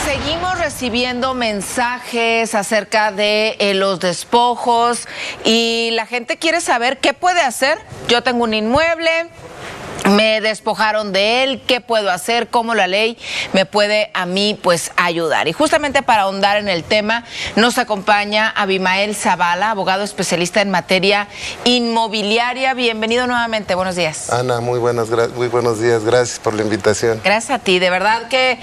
seguimos recibiendo mensajes acerca de los despojos y la gente quiere saber qué puede hacer. Yo tengo un inmueble, me despojaron de él, ¿qué puedo hacer? ¿Cómo la ley me puede a mí pues ayudar? Y justamente para ahondar en el tema nos acompaña Abimael Zavala, abogado especialista en materia inmobiliaria. Bienvenido nuevamente, buenos días. Ana, muy buenos días, gracias por la invitación. Gracias a ti, de verdad que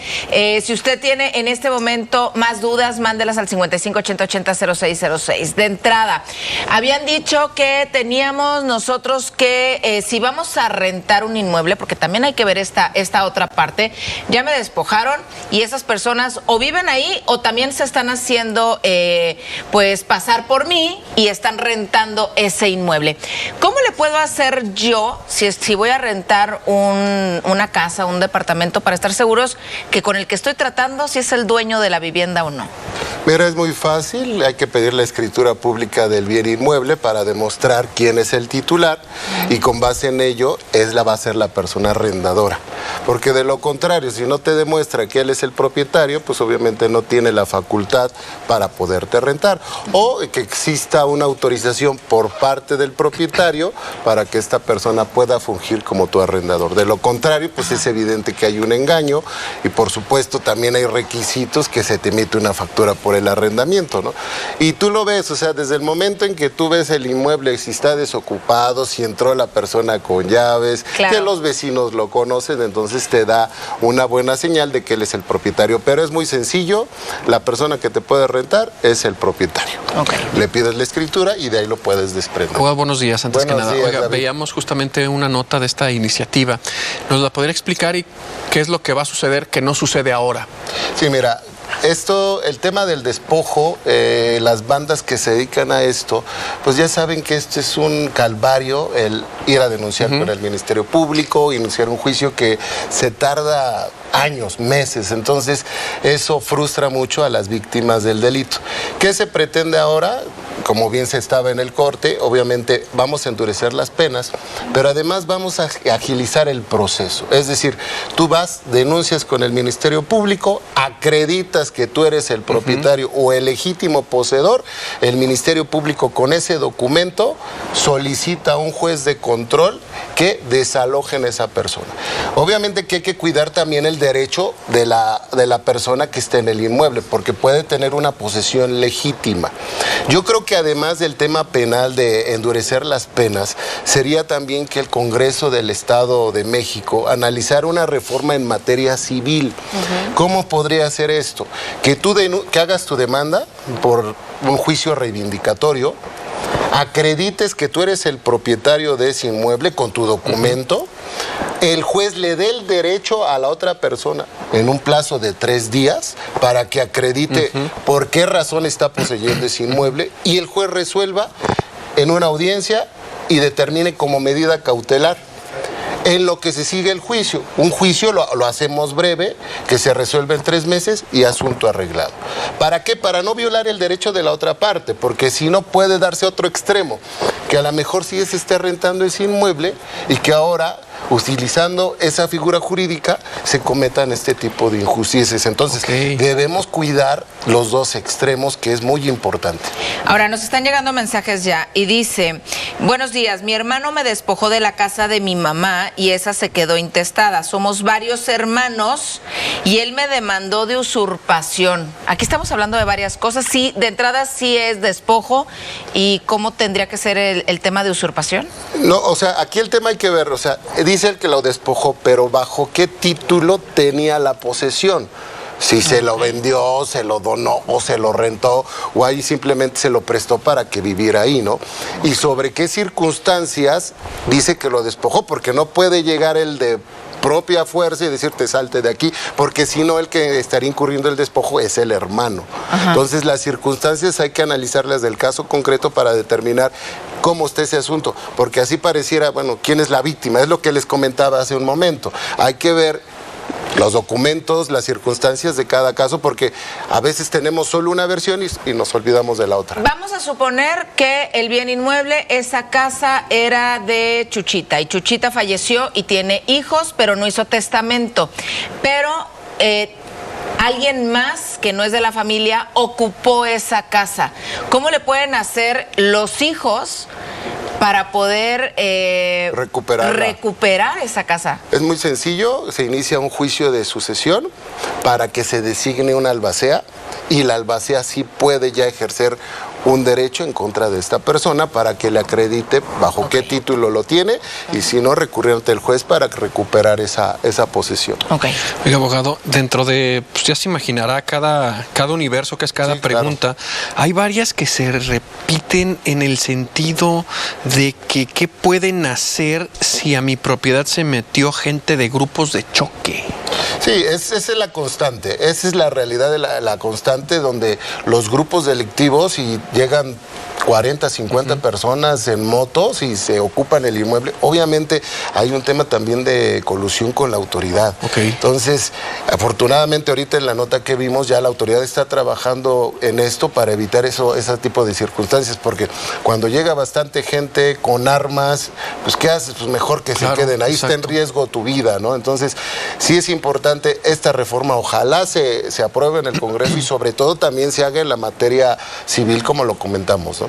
si usted tiene en este momento más dudas, mándelas al 5580800606. De entrada, habían dicho que teníamos nosotros que si vamos a rentar un inmueble, porque también hay que ver esta otra parte, ya me despojaron y esas personas o viven ahí o también se están haciendo pues pasar por mí y están rentando ese inmueble. ¿Cómo le puedo hacer yo si voy a rentar una casa, un departamento, para estar seguros que con el que estoy tratando si es el dueño de la vivienda o no? Mira, es muy fácil, hay que pedir la escritura pública del bien inmueble para demostrar quién es el titular y con base en ello va a ser la persona arrendadora. Porque de lo contrario, si no te demuestra que él es el propietario, pues obviamente no tiene la facultad para poderte rentar. O que exista una autorización por parte del propietario para que esta persona pueda fungir como tu arrendador. De lo contrario, pues es evidente que hay un engaño y por supuesto también hay requisitos que se te emite una factura por el arrendamiento, ¿no? Y tú lo ves, o sea, desde el momento en que tú ves el inmueble, si está desocupado, si entró la persona con llaves, claro, que los vecinos lo conocen, entonces te da una buena señal de que él es el propietario. Pero es muy sencillo, la persona que te puede rentar es el propietario. Okay. Le pides la escritura y de ahí lo puedes desprender. Buenos días, antes que nada. Oiga, veíamos justamente una nota de esta iniciativa. ¿Nos la podría explicar y qué es lo que va a suceder que no sucede ahora? Sí, mira, el tema del despojo, las bandas que se dedican a esto, pues ya saben que esto es un calvario, el ir a denunciar con el Ministerio Público, iniciar un juicio que se tarda años, meses, entonces eso frustra mucho a las víctimas del delito. ¿Qué se pretende ahora? Como bien se estaba en el corte, obviamente vamos a endurecer las penas, pero además vamos a agilizar el proceso. Es decir, tú vas, denuncias con el Ministerio Público, acreditas que tú eres el propietario o el legítimo poseedor, el Ministerio Público con ese documento solicita a un juez de control que desalojen a esa persona. Obviamente que hay que cuidar también el derecho de la persona que esté en el inmueble, porque puede tener una posesión legítima. Yo creo que además del tema penal de endurecer las penas, sería también que el Congreso del Estado de México analizara una reforma en materia civil. ¿Cómo podría hacer esto? Que hagas tu demanda por un juicio reivindicatorio, acredites que tú eres el propietario de ese inmueble con tu documento, el juez le dé el derecho a la otra persona en un plazo de 3 días para que acredite por qué razón está poseyendo ese inmueble y el juez resuelva en una audiencia y determine como medida cautelar en lo que se sigue el juicio. Un juicio lo hacemos breve, que se resuelve en 3 meses y asunto arreglado. ¿Para qué? Para no violar el derecho de la otra parte, porque si no puede darse otro extremo, que a lo mejor sí se esté rentando ese inmueble y que ahora, utilizando esa figura jurídica, se cometan este tipo de injusticias. Entonces, debemos cuidar los dos extremos, que es muy importante. Ahora, nos están llegando mensajes ya y dice: buenos días, mi hermano me despojó de la casa de mi mamá y esa se quedó intestada. Somos varios hermanos y él me demandó de usurpación. Aquí estamos hablando de varias cosas. Sí, de entrada sí es despojo. ¿Y cómo tendría que ser el tema de usurpación? No, o sea, aquí el tema hay que ver, o sea, dice el que lo despojó, pero ¿bajo qué título tenía la posesión? Si se lo vendió, se lo donó o se lo rentó o ahí simplemente se lo prestó para que viviera ahí, ¿no? Y sobre qué circunstancias dice que lo despojó, porque no puede llegar el de propia fuerza y decirte salte de aquí, porque si no el que estaría incurriendo el despojo es el hermano. Entonces las circunstancias hay que analizarlas del caso concreto para determinar cómo está ese asunto, porque así pareciera, bueno, quién es la víctima, es lo que les comentaba hace un momento. Hay que ver los documentos, las circunstancias de cada caso, porque a veces tenemos solo una versión y nos olvidamos de la otra. Vamos a suponer que el bien inmueble, esa casa era de Chuchita y Chuchita falleció y tiene hijos, pero no hizo testamento. Pero alguien más que no es de la familia ocupó esa casa. ¿Cómo le pueden hacer los hijos para poder recuperar esa casa? Es muy sencillo, se inicia un juicio de sucesión para que se designe una albacea y la albacea sí puede ya ejercer un derecho en contra de esta persona para que le acredite bajo qué título lo tiene y si no, recurrir ante el juez para recuperar esa posesión. Oiga, abogado, dentro de, pues ya se imaginará cada universo que es cada pregunta, claro. Hay varias que se repiten en el sentido de que qué pueden hacer si a mi propiedad se metió gente de grupos de choque. Sí, esa es la constante, esa es la realidad de la constante donde los grupos delictivos y llegan 40, 50 personas en motos y se ocupan el inmueble. Obviamente hay un tema también de colusión con la autoridad. Entonces, afortunadamente ahorita en la nota que vimos ya la autoridad está trabajando en esto para evitar ese tipo de circunstancias, porque cuando llega bastante gente con armas, pues ¿qué haces? Pues mejor que se queden. Ahí está en riesgo tu vida, ¿no? Entonces, sí es importante esta reforma. Ojalá se apruebe en el Congreso y sobre todo también se haga en la materia civil como lo comentamos, ¿no?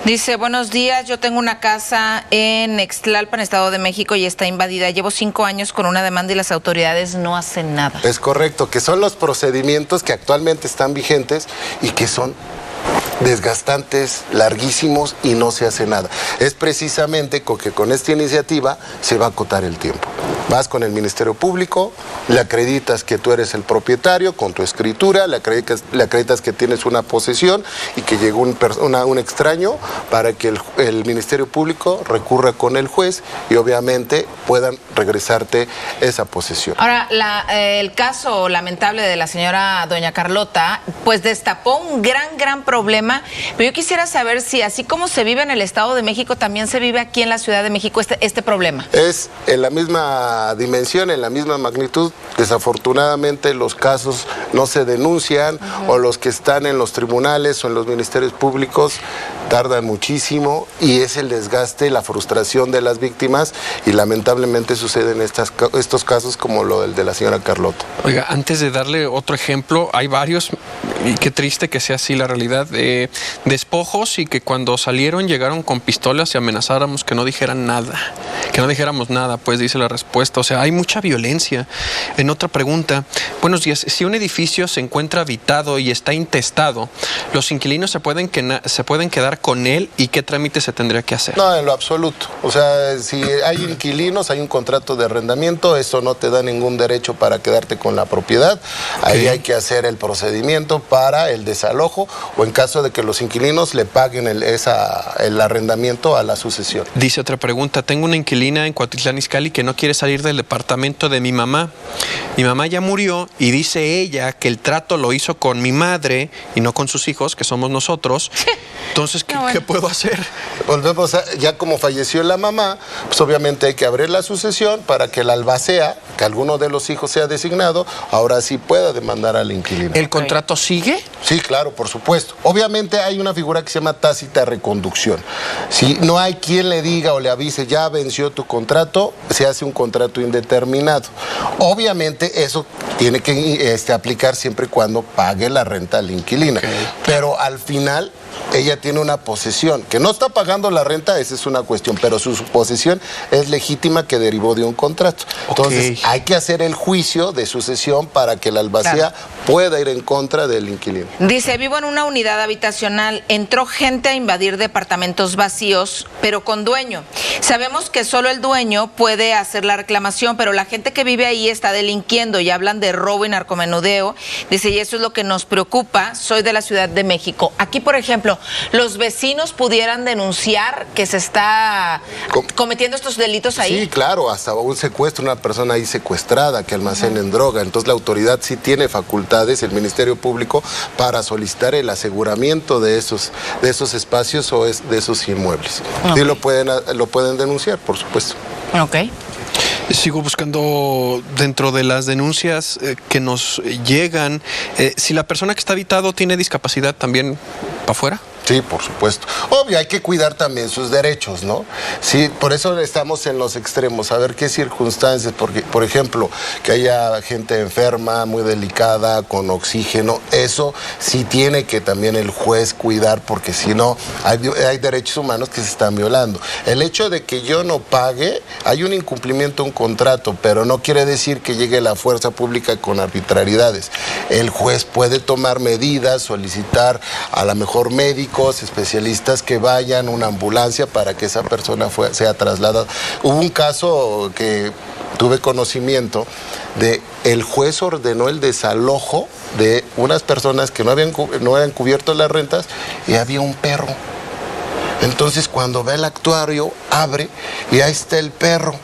Dice, buenos días, yo tengo una casa en Ixtlalpan, Estado de México, y está invadida. Llevo 5 años con una demanda y las autoridades no hacen nada. Es correcto, que son los procedimientos que actualmente están vigentes y que son desgastantes, larguísimos y no se hace nada. Es precisamente que con esta iniciativa se va a acotar el tiempo. Vas con el Ministerio Público, le acreditas que tú eres el propietario con tu escritura, le acreditas que tienes una posesión y que llegó un extraño para que el Ministerio Público recurra con el juez y obviamente puedan regresarte esa posesión. Ahora, el caso lamentable de la señora doña Carlota, pues destapó un gran problema, pero yo quisiera saber si así como se vive en el Estado de México, también se vive aquí en la Ciudad de México este problema. Es en la misma dimensión, en la misma magnitud. Desafortunadamente los casos no se denuncian o los que están en los tribunales o en los ministerios públicos tardan muchísimo y es el desgaste, la frustración de las víctimas y lamentablemente suceden estos casos como lo del de la señora Carlota. Oiga, antes de darle otro ejemplo, hay varios y qué triste que sea así la realidad, despojos y que cuando salieron llegaron con pistolas y amenazáramos que no dijeran nada, que no dijéramos nada, pues dice la respuesta. O sea, hay mucha violencia. En otra pregunta, buenos días, si un edificio se encuentra habitado y está intestado, ¿los inquilinos se pueden quedar con él y qué trámite se tendría que hacer? No, en lo absoluto. O sea, si hay inquilinos, hay un contrato de arrendamiento, eso no te da ningún derecho para quedarte con la propiedad. Ahí hay que hacer el procedimiento para el desalojo o en caso de que los inquilinos le paguen el arrendamiento a la sucesión. Dice otra pregunta, tengo una inquilina en Cuautitlán Izcalli que no quiere salir del departamento de mi mamá. Mi mamá ya murió y dice ella que el trato lo hizo con mi madre y no con sus hijos, que somos nosotros. Entonces, ¿qué puedo hacer? Volvemos ya como falleció la mamá, pues obviamente hay que abrir la sucesión para que la albacea, que alguno de los hijos sea designado, ahora sí pueda demandar al inquilino. ¿El contrato sigue? Sí, claro, por supuesto. Obviamente hay una figura que se llama tácita reconducción. Si no hay quien le diga o le avise, ya venció tu contrato, se hace un contrato indeterminado. Obviamente eso tiene que aplicar siempre y cuando pague la renta al inquilino. Pero al final ella tiene una posesión, que no está pagando la renta, esa es una cuestión, pero su posesión es legítima que derivó de un contrato. Entonces hay que hacer el juicio de sucesión para que la albacea pueda ir en contra del inquilino. Dice, vivo en una unidad habitacional, entró gente a invadir departamentos vacíos, pero con dueño. Sabemos que solo el dueño puede hacer la reclamación, pero la gente que vive ahí está delinquiendo y hablan de robo y narcomenudeo. Dice, y eso es lo que nos preocupa, soy de la Ciudad de México. Aquí, por ejemplo, ¿los vecinos pudieran denunciar que se está cometiendo estos delitos ahí? Sí, claro, hasta un secuestro, una persona ahí secuestrada que almacenen droga. Entonces la autoridad sí tiene facultades, el Ministerio Público, para solicitar el aseguramiento de esos espacios o de esos inmuebles. Sí lo pueden denunciar, por supuesto. Sigo buscando dentro de las denuncias que nos llegan, si la persona que está habitado tiene discapacidad, ¿también para afuera? Sí, por supuesto. Obvio, hay que cuidar también sus derechos, ¿no? Sí, por eso estamos en los extremos, a ver qué circunstancias, porque, por ejemplo, que haya gente enferma, muy delicada, con oxígeno, eso sí tiene que también el juez cuidar, porque si no, hay derechos humanos que se están violando. El hecho de que yo no pague, hay un incumplimiento de un contrato, pero no quiere decir que llegue la fuerza pública con arbitrariedades. El juez puede tomar medidas, solicitar a lo mejor médicos, especialistas que vayan, una ambulancia para que esa persona sea trasladada. Hubo un caso que tuve conocimiento de el juez ordenó el desalojo de unas personas que no habían cubierto las rentas y había un perro. Entonces cuando ve el actuario, abre y ahí está el perro.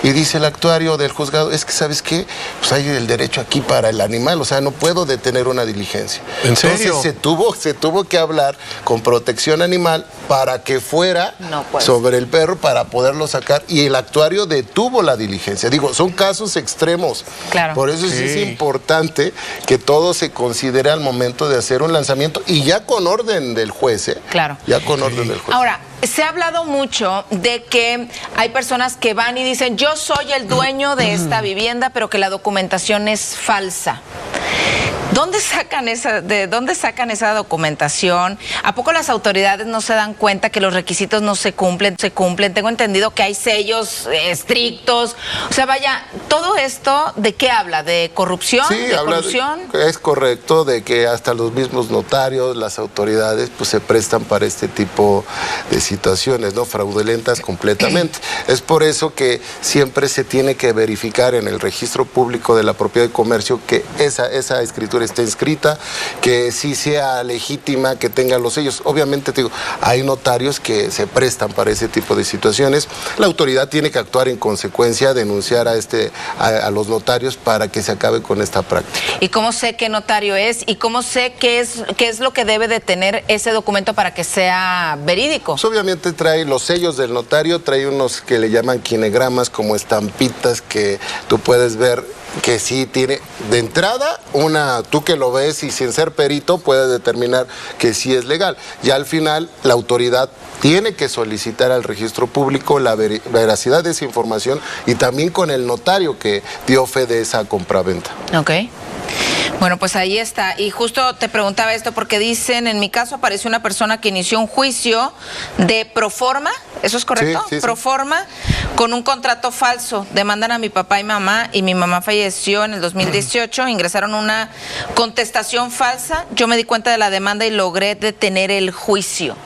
Y dice el actuario del juzgado, es que ¿sabes qué? Pues hay el derecho aquí para el animal, o sea, no puedo detener una diligencia. ¿En serio? Entonces se tuvo que hablar con Protección Animal para que fuera sobre el perro para poderlo sacar, y el actuario detuvo la diligencia. Digo, son casos extremos. Claro. Por eso sí es importante que todo se considere al momento de hacer un lanzamiento, y ya con orden del juez, ¿eh? Claro. Ya con orden del juez. Ahora, se ha hablado mucho de que hay personas que van y dicen, yo soy el dueño de esta vivienda, pero que la documentación es falsa. ¿De dónde sacan esa documentación? ¿A poco las autoridades no se dan cuenta que los requisitos no se cumplen? Tengo entendido que hay sellos estrictos. O sea, vaya, todo esto, ¿de qué habla? ¿De corrupción? Sí, ¿De corrupción? Es correcto, de que hasta los mismos notarios, las autoridades, pues se prestan para este tipo de situaciones, ¿no? Fraudulentas completamente. Es por eso que siempre se tiene que verificar en el registro público de la propiedad de comercio que esa escritura esté inscrita, que sí sea legítima, que tenga los sellos. Obviamente, te digo, hay notarios que se prestan para ese tipo de situaciones. La autoridad tiene que actuar en consecuencia, denunciar a los notarios para que se acabe con esta práctica. ¿Y cómo sé qué notario es? ¿Y cómo sé qué es lo que debe de tener ese documento para que sea verídico? Pues obviamente trae los sellos del notario, trae unos que le llaman quinegramas, como estampitas que tú puedes ver que sí tiene, de entrada, tú que lo ves y sin ser perito puedes determinar que sí es legal. Ya al final la autoridad tiene que solicitar al registro público la veracidad de esa información, y también con el notario que dio fe de esa compraventa. Ok. Bueno, pues ahí está. Y justo te preguntaba esto porque dicen, en mi caso apareció una persona que inició un juicio de proforma, ¿eso es correcto? Sí, sí, sí. Proforma, con un contrato falso. Demandan a mi papá y mi mamá falleció en el 2018, ingresaron una contestación falsa. Yo me di cuenta de la demanda y logré detener el juicio.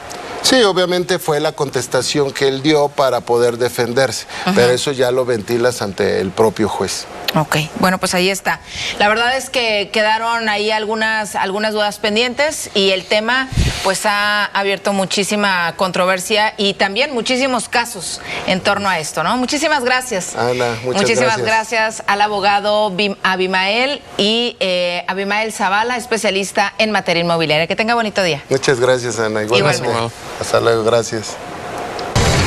Sí, obviamente fue la contestación que él dio para poder defenderse, pero eso ya lo ventilas ante el propio juez. Ok, bueno, pues ahí está. La verdad es que quedaron ahí algunas dudas pendientes, y el tema pues ha abierto muchísima controversia y también muchísimos casos en torno a esto, ¿no? Muchísimas gracias. Ana, muchísimas gracias al abogado Abimael Abimael Zavala, especialista en materia inmobiliaria. Que tenga bonito día. Muchas gracias, Ana. Igualmente. Igualmente. Hasta luego, gracias.